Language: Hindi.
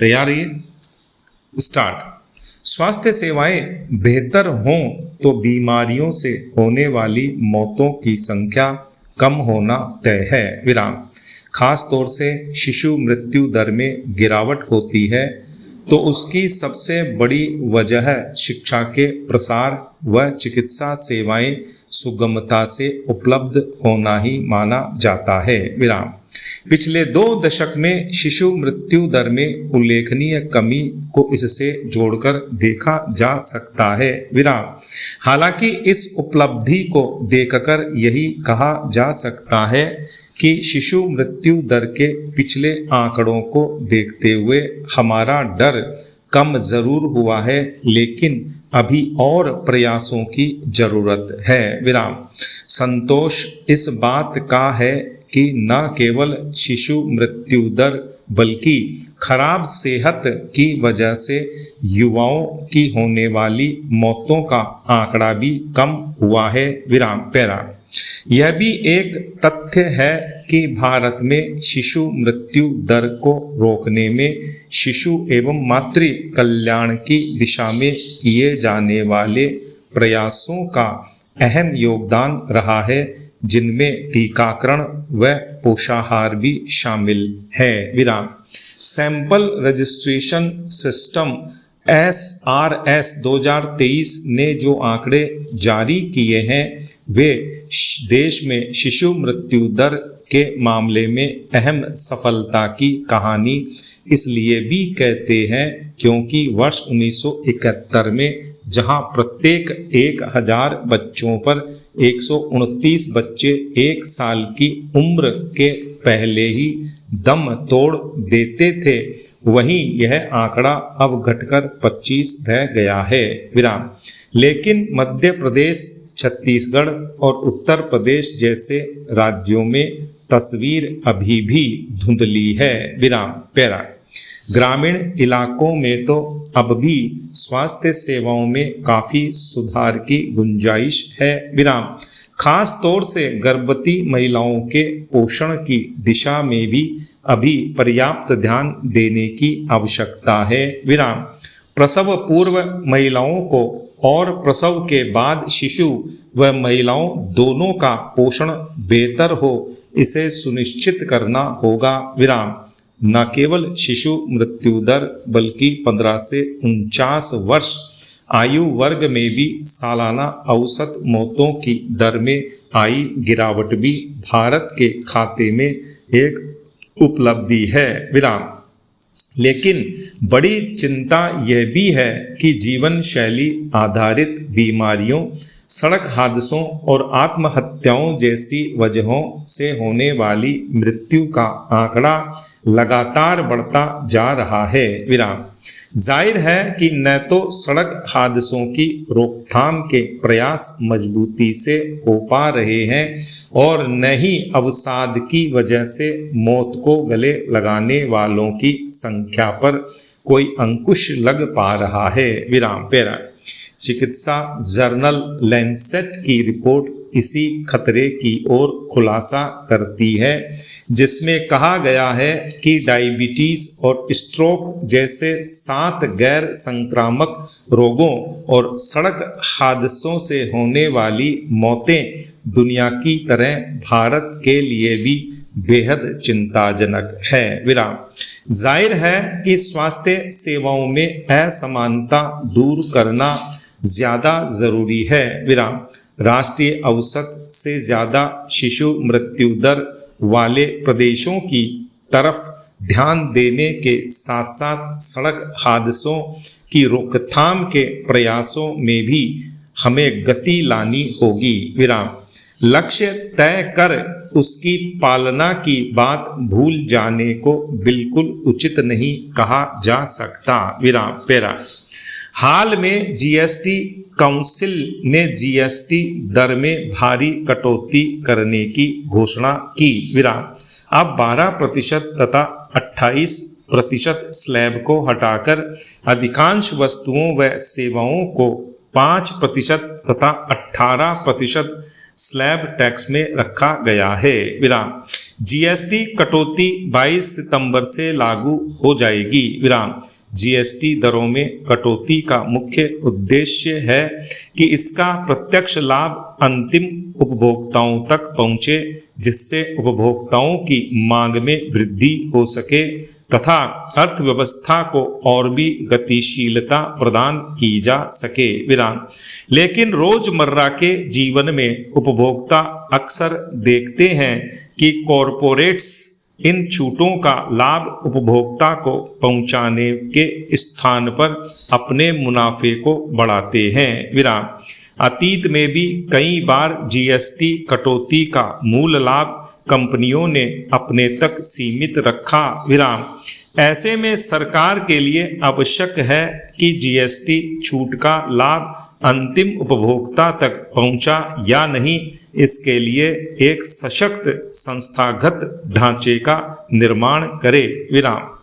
तैयार है? स्टार्ट। स्वास्थ्य सेवाएं बेहतर हों तो बीमारियों से होने वाली मौतों की संख्या कम होना तय है। विराम। खास तौर से शिशु मृत्यु दर में गिरावट होती है तो उसकी सबसे बड़ी वजह शिक्षा के प्रसार व चिकित्सा सेवाएं सुगमता से उपलब्ध होना ही माना जाता है। विराम। पिछले 2 दशक में शिशु मृत्यु दर में उल्लेखनीय कमी को इससे जोड़कर देखा जा सकता है। विराम। हालांकि इस उपलब्धि को देखकर यही कहा जा सकता है कि शिशु मृत्यु दर के पिछले आंकड़ों को देखते हुए हमारा डर कम जरूर हुआ है, लेकिन अभी और प्रयासों की जरूरत है। विराम। संतोष इस बात का है कि न केवल शिशु मृत्यु दर बल्कि खराब सेहत की वजह से युवाओं की होने वाली मौतों का आंकड़ा भी कम हुआ है। विराम। पैरा। यह भी एक तथ्य है कि भारत में शिशु मृत्यु दर को रोकने में शिशु एवं मातृ कल्याण की दिशा में किए जाने वाले प्रयासों का अहम योगदान रहा है, जिनमें टीकाकरण व पोषाहार भी शामिल है। विराम। सैंपल रजिस्ट्रेशन सिस्टम SRS 2023 ने जो आंकड़े जारी किए हैं वे देश में शिशु मृत्यु दर के मामले में अहम सफलता की कहानी इसलिए भी कहते हैं क्योंकि वर्ष 1971 में जहां प्रत्येक 1000 बच्चों पर 129 बच्चे 1 साल की उम्र के पहले ही दम तोड़ देते थे, वहीं यह आंकड़ा अब घटकर 25 रह गया है। विराम। लेकिन मध्य प्रदेश, छत्तीसगढ़ और उत्तर प्रदेश जैसे राज्यों में तस्वीर अभी भी धुंधली है। विराम। पैरा। ग्रामीण इलाकों में तो अब भी स्वास्थ्य सेवाओं में काफी सुधार की गुंजाइश है। विराम। खास तौर से गर्भवती महिलाओं के पोषण की दिशा में भी अभी पर्याप्त ध्यान देने की आवश्यकता है। विराम। प्रसव पूर्व महिलाओं को और प्रसव के बाद शिशु व महिलाओं दोनों का पोषण बेहतर हो, इसे सुनिश्चित करना होगा। विराम। न केवल शिशु मृत्यु दर बल्कि 15 से 49 वर्ष आयु वर्ग में भी सालाना औसत मौतों की दर में आई गिरावट भी भारत के खाते में एक उपलब्धि है। विराम। लेकिन बड़ी चिंता यह भी है कि जीवन शैली आधारित बीमारियों, सड़क हादसों और आत्महत्याओं जैसी वजहों से होने वाली मृत्यु का आंकड़ा लगातार बढ़ता जा रहा है। विराम। जाहिर है कि न तो सड़क हादसों की रोकथाम के प्रयास मजबूती से हो पा रहे हैं और न ही अवसाद की वजह से मौत को गले लगाने वालों की संख्या पर कोई अंकुश लग पा रहा है। विराम। पैरा। चिकित्सा जर्नल लैंसेट की रिपोर्ट इसी खतरे की ओर खुलासा करती है, जिसमें कहा गया है कि डायबिटीज और स्ट्रोक जैसे 7 गैर संक्रामक रोगों और सड़क हादसों से होने वाली मौतें दुनिया की तरह भारत के लिए भी बेहद चिंताजनक है। विराम। जाहिर है कि स्वास्थ्य सेवाओं में असमानता दूर करना ज्यादा जरूरी है। विराम। राष्ट्रीय औसत से ज्यादा शिशु मृत्यु दर वाले प्रदेशों की तरफ ध्यान देने के साथ साथ सड़क हादसों की रोकथाम के प्रयासों में भी हमें गति लानी होगी। विराम। लक्ष्य तय कर उसकी पालना की बात भूल जाने को बिल्कुल उचित नहीं कहा जा सकता। विराम। पैरा। हाल में जीएसटी काउंसिल ने जीएसटी दर में भारी कटौती करने की घोषणा की। विराम। अब 12% तथा 28% स्लैब को हटाकर अधिकांश वस्तुओं व सेवाओं को 5% तथा 18% स्लैब टैक्स में रखा गया है। विराम। जीएसटी कटौती 22 सितंबर से लागू हो जाएगी। विराम। जीएसटी दरों में कटौती का मुख्य उद्देश्य है कि इसका प्रत्यक्ष लाभ अंतिम उपभोक्ताओं तक पहुंचे, जिससे उपभोक्ताओं की मांग में वृद्धि हो सके तथा अर्थव्यवस्था को और भी गतिशीलता प्रदान की जा सके। विराम। लेकिन रोजमर्रा के जीवन में उपभोक्ता अक्सर देखते हैं कि कॉरपोरेट्स इन छूटों का लाभ उपभोक्ता को पहुंचाने के स्थान पर अपने मुनाफे को बढ़ाते हैं। विराम। अतीत में भी कई बार जीएसटी कटौती का मूल लाभ कंपनियों ने अपने तक सीमित रखा। विराम। ऐसे में सरकार के लिए आवश्यक है कि जीएसटी छूट का लाभ अंतिम उपभोक्ता तक पहुंचा या नहीं, इसके लिए एक सशक्त संस्थागत ढांचे का निर्माण करे। विराम।